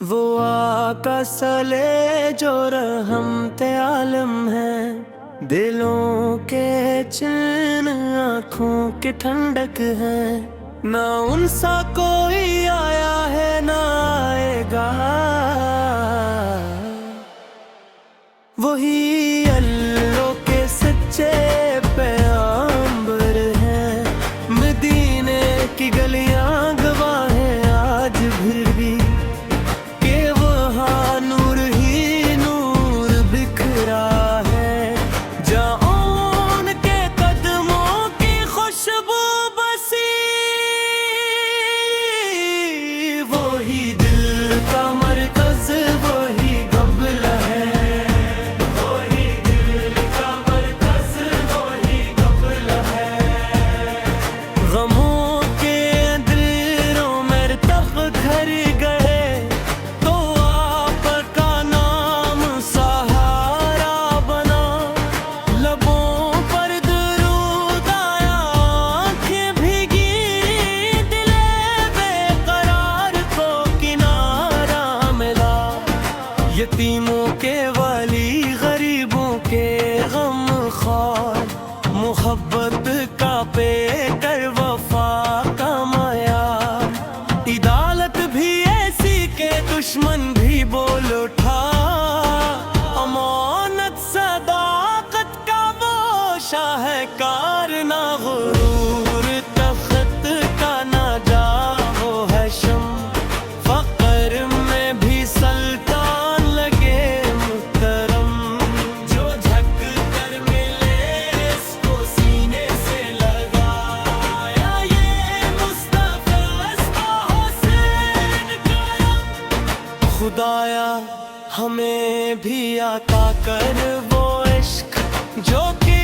وہ آقا صالح جو رحمت عالم ہے، دلوں کے چین آنکھوں کی ٹھنڈک ہے، نہ ان سا کوئی آیا ہے نہ آئے گا۔ وہی اللہ کے سچے پیغمبر ہیں، مدینے کی گلیاں گواہ ہیں آج پھر بھی کہ وہاں نور ہی نور بکھرا ہے، جہاں ان کے قدموں کی خوشبو بسی۔ وہی دل کا مرکز وہی قبلہ ہے، وہی دل کا مرکز وہی قبلہ ہے۔ غموں کے اندھیروں میں تب گھر گئے تو آپ کا نام سہارا بنا، لبوں پر درود آیا آنکھیں بھیگی، دل بے قرار کو کنارہ ملا۔ یتیموں کے والی غریبوں کے غم خوار، محبت کا پیکر وفا کا معیار، عدالت بھی ایسی کہ دشمن بھی بول اٹھا، امانت صداقت کا وہ شاہکار، نہ غرور تخت کا نہ جاؤ ہے شم، فقر میں بھی سلطان لگے محترم، جو جھک کر ملے اس کو سینے سے لگایا، یہ مصطفیٰ حسین کا۔ خدایا ہمیں بھی عطا کر وہ عشق جو کہ